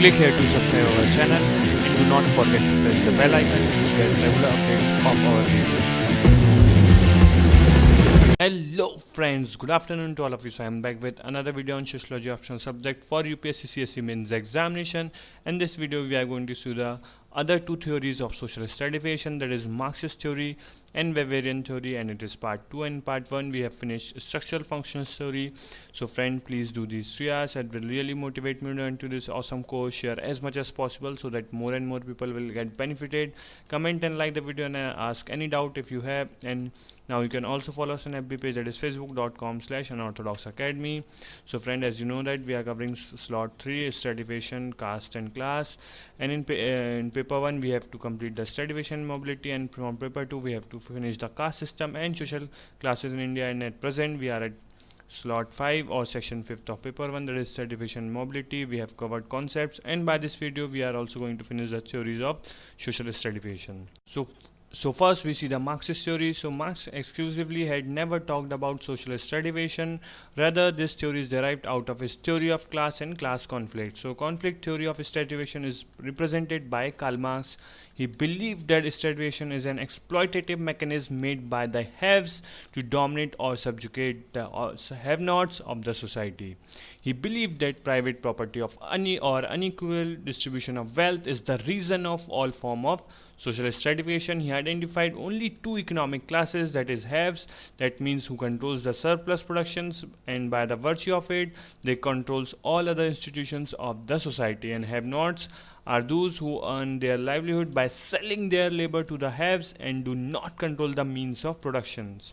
click here to subscribe our channel and do not forget to press the bell icon to get regular updates of our videos. Hello friends, good afternoon to all of you. So I am back with another video on Sociology Optional subject for UPSC CSE mains examination. In this video we are going to see the other two theories of social stratification, that is Marxist theory and Weberian theory, and it is part 2. And part 1 we have finished structural functions theory. So friend, please do these 3 hours. It will really motivate me to enter this awesome course. Share as much as possible so that more and more people will get benefited. Comment and like the video and ask any doubt if you have. And now you can also follow us on FB page, that is facebook.com/Unorthodox Academy. So friend, as you know that we are covering slot 3, stratification, caste and class, and in paper 1 we have to complete the stratification mobility, and from paper 2 we have to finish the caste system and social classes in India. And at present we are at slot 5 or section 5th of paper 1, that is stratification mobility. We have covered concepts, and by this video we are also going to finish the theories of social stratification. So first we see the Marxist theory. So Marx exclusively had never talked about social stratification. Rather, this theory is derived out of his theory of class and class conflict. So conflict theory of stratification is represented by Karl Marx. He believed that stratification is an exploitative mechanism made by the haves to dominate or subjugate the have-nots of the society. He believed that private property of unequal distribution of wealth is the reason of all form of social stratification. He identified only 2 economic classes, that is haves, that means who controls the surplus productions, and by the virtue of it they controls all other institutions of the society, and have-nots are those who earn their livelihood by selling their labor to the haves and do not control the means of productions.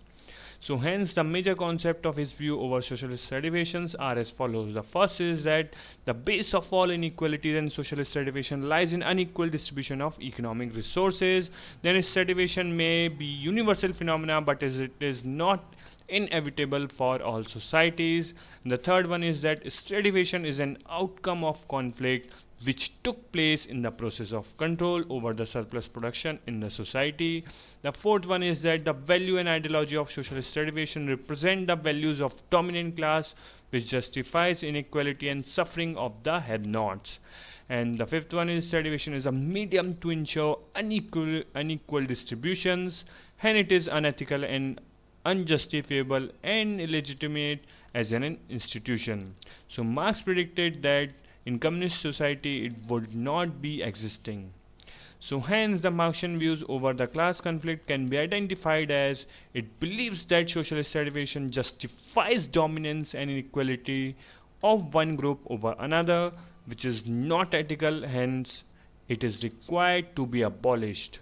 So hence the major concept of his view over social stratifications are as follows. The first is that the base of all inequalities and social stratification lies in unequal distribution of economic resources. Then stratification may be universal phenomena, but it is not inevitable for all societies. And the third one is that stratification is an outcome of conflict which took place in the process of control over the surplus production in the society. The fourth one is that the value and ideology of social stratification represent the values of dominant class, which justifies inequality and suffering of the have-nots. And the fifth one is stratification is a medium to ensure unequal distributions, and it is unethical and unjustifiable and illegitimate as an institution. So Marx predicted that in communist society it would not be existing. So hence the Marxian views over the class conflict can be identified as it believes that social stratification justifies dominance and inequality of one group over another, which is not ethical, hence it is required to be abolished.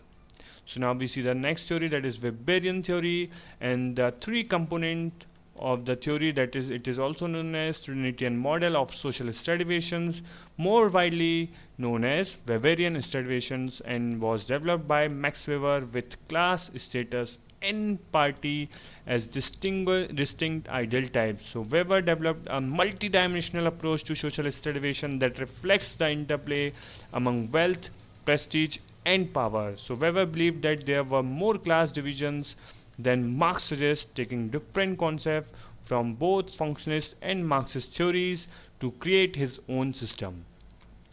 So now we see the next theory, that is Weberian theory, and the 3 component of the theory, that is, it is also known as Trinitarian model of social stratifications, more widely known as Weberian stratifications, and was developed by Max Weber with class, status and party as distinct ideal types. So Weber developed a multidimensional approach to social stratification that reflects the interplay among wealth, prestige and power. So Weber believed that there were more class divisions than Marx suggests, taking different concepts from both functionist and Marxist theories to create his own system.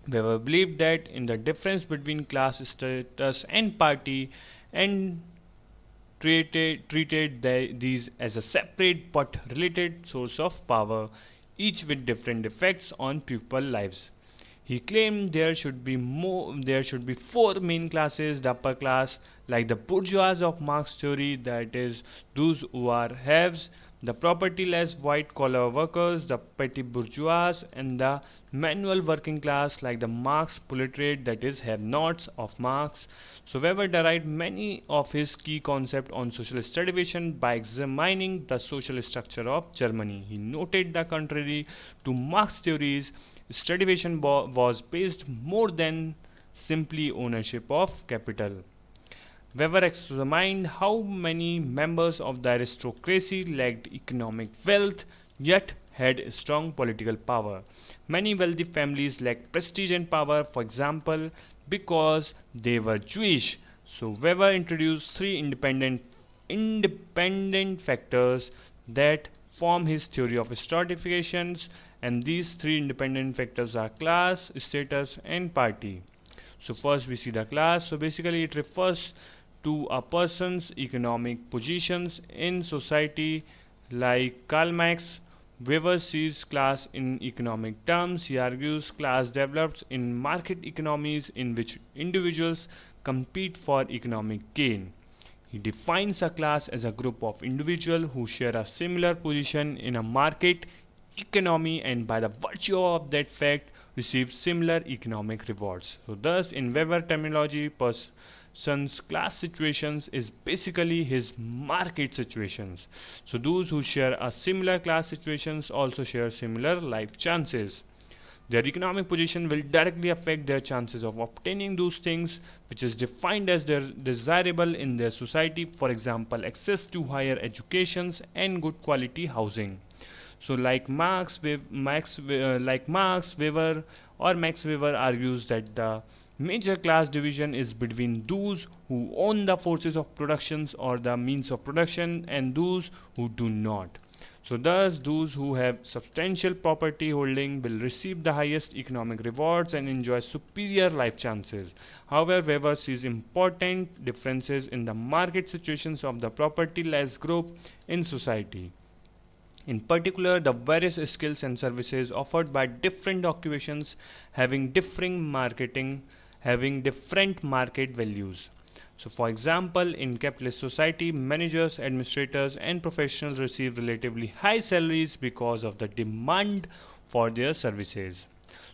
Weber believed that in the difference between class, status and party, and treated these as a separate but related source of power, each with different effects on people lives. He claimed there should be 4 main classes: the upper class, like the bourgeois of Marx theory, that is those who are haves; the propertyless white-collar workers, the petty bourgeois; and the manual working class, like the Marx proletariat, that is have-nots of Marx. So Weber derived many of his key concepts on social stratification by examining the social structure of Germany. He noted that contrary to Marx theories, stratification was based more than simply ownership of capital. Weber examined how many members of the aristocracy lacked economic wealth yet had strong political power. Many wealthy families lacked prestige and power, for example, because they were Jewish. So Weber introduced 3 independent factors that form his theory of stratifications, and these three independent factors are class, status, and party. So first we see the class. So basically it refers to a person's economic positions in society. Like Karl Marx, Weber sees class in economic terms. He argues class develops in market economies in which individuals compete for economic gain. He defines a class as a group of individuals who share a similar position in a market economy and by the virtue of that fact receive similar economic rewards. So thus in Weber terminology, person's class situations is basically his market situations. So those who share a similar class situations also share similar life chances. Their economic position will directly affect their chances of obtaining those things which is defined as desirable in their society, for example access to higher educations and good quality housing. So like Max Weber argues that the major class division is between those who own the forces of production or the means of production and those who do not. So thus those who have substantial property holding will receive the highest economic rewards and enjoy superior life chances. However, Weber sees important differences in the market situations of the property-less group in society. In particular, the various skills and services offered by different occupations having different market values. So for example, in capitalist society, managers, administrators and professionals receive relatively high salaries because of the demand for their services.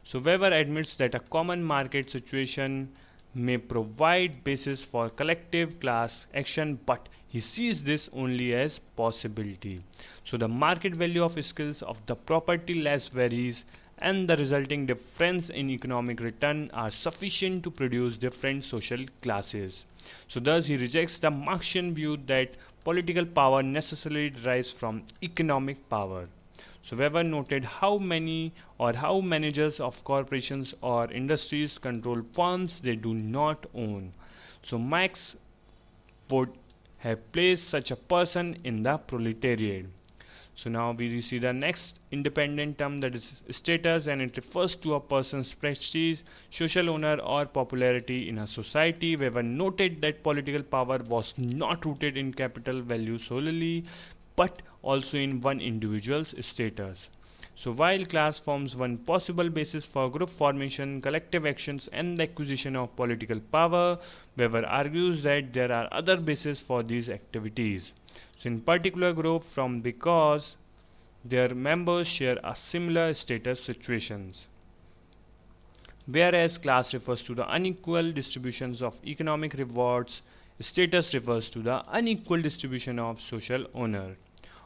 So Weber admits that a common market situation may provide basis for collective class action, but he sees this only as possibility. So the market value of skills of the property less varies and the resulting difference in economic return are sufficient to produce different social classes. So thus he rejects the Marxian view that political power necessarily derives from economic power. So Weber noted how many or how managers of corporations or industries control firms they do not own. So Marx would have placed such a person in the proletariat. So now we see the next independent term, that is status, and it refers to a person's prestige, social honor or popularity in a society. Weber noted that political power was not rooted in capital value solely but also in one individual's status. So while class forms one possible basis for group formation, collective actions and the acquisition of political power, Weber argues that there are other bases for these activities. So in particular group from because their members share a similar status situations. Whereas class refers to the unequal distributions of economic rewards, status refers to the unequal distribution of social honor.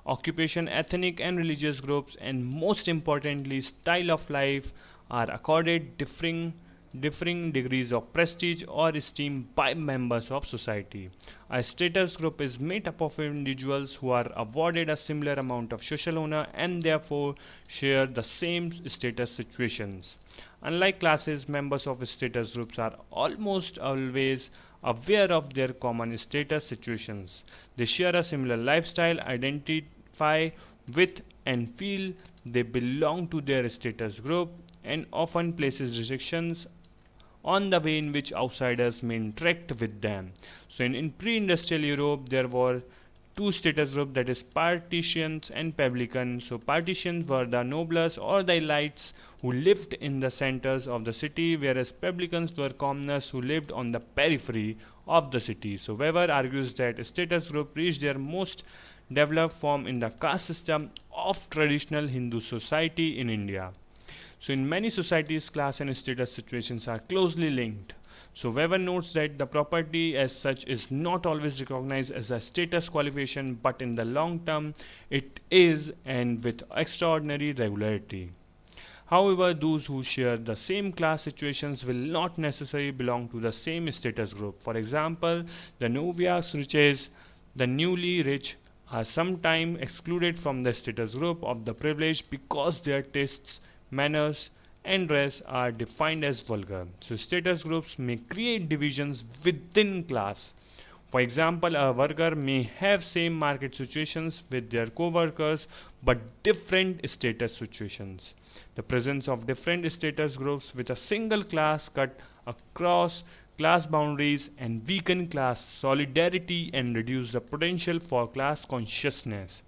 Occupation, ethnic and religious groups, and most importantly style of life are accorded differing degrees of prestige or esteem by members of society. A status group is made up of individuals who are awarded a similar amount of social honor and therefore share the same status situations. Unlike classes, members of status groups are almost always aware of their common status situations. They share a similar lifestyle, identify with and feel they belong to their status group, and often places restrictions on the way in which outsiders may interact with them. So in pre-industrial Europe, there were two status groups, that is patricians and publicans. So patricians were the nobles or the elites who lived in the centers of the city, whereas publicans were commoners who lived on the periphery of the city. So Weber argues that status group reached their most developed form in the caste system of traditional Hindu society in India. So in many societies, class and status situations are closely linked. So Weber notes that the property as such is not always recognized as a status qualification, but in the long term it is, and with extraordinary regularity. However, those who share the same class situations will not necessarily belong to the same status group. For example, the novice riches, the newly rich, are sometimes excluded from the status group of the privileged because their tastes, manners and dress are defined as vulgar. So status groups may create divisions within class. For example, a worker may have same market situations with their co-workers but different status situations. The presence of different status groups with a single class cut across class boundaries and weaken class solidarity and reduce the potential for class consciousness.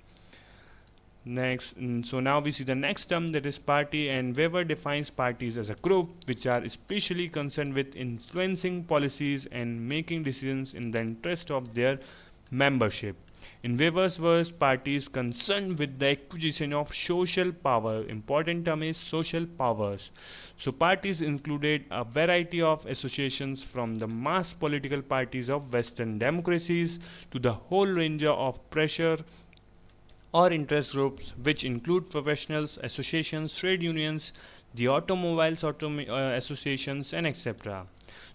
Next, so now we see the next term, that is party, and Weber defines parties as a group which are especially concerned with influencing policies and making decisions in the interest of their membership. In Weber's words, parties concerned with the acquisition of social power. Important term is social powers. So parties included a variety of associations from the mass political parties of Western democracies to the whole range of pressure or interest groups, which include professionals, associations, trade unions, the automobiles associations, and etc.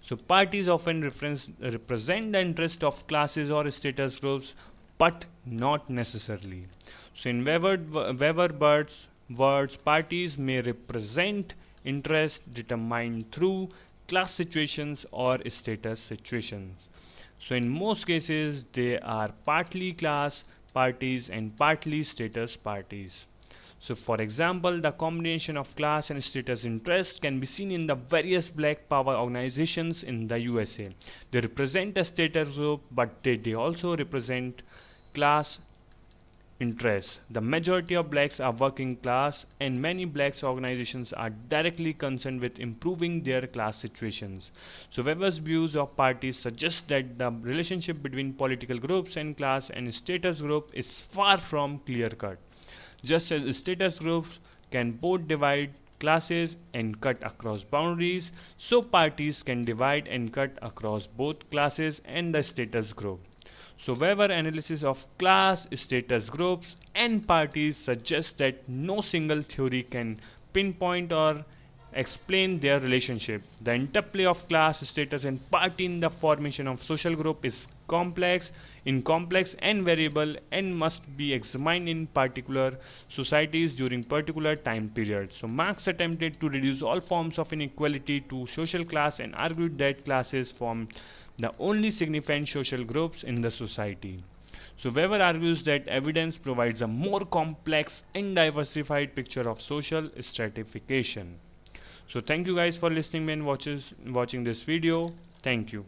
So parties often represent the interest of classes or status groups, but not necessarily. So in Weber's words, parties may represent interest determined through class situations or status situations. So in most cases, they are partly class parties and partly status parties. So for example, the combination of class and status interests can be seen in the various black power organizations in the USA. They represent a status group, but they also represent class interests. The majority of blacks are working class, and many blacks organizations are directly concerned with improving their class situations. So Weber's views of parties suggest that the relationship between political groups and class and status group is far from clear cut. Just as status groups can both divide classes and cut across boundaries, so parties can divide and cut across both classes and the status group. So Weber analysis of class, status groups and parties suggests that no single theory can pinpoint or explain their relationship. The interplay of class, status and party in the formation of social group is complex and variable and must be examined in particular societies during particular time periods. So Marx attempted to reduce all forms of inequality to social class and argued that classes form the only significant social groups in the society. So Weber argues that evidence provides a more complex and diversified picture of social stratification. So thank you guys for listening and watching this video. Thank you.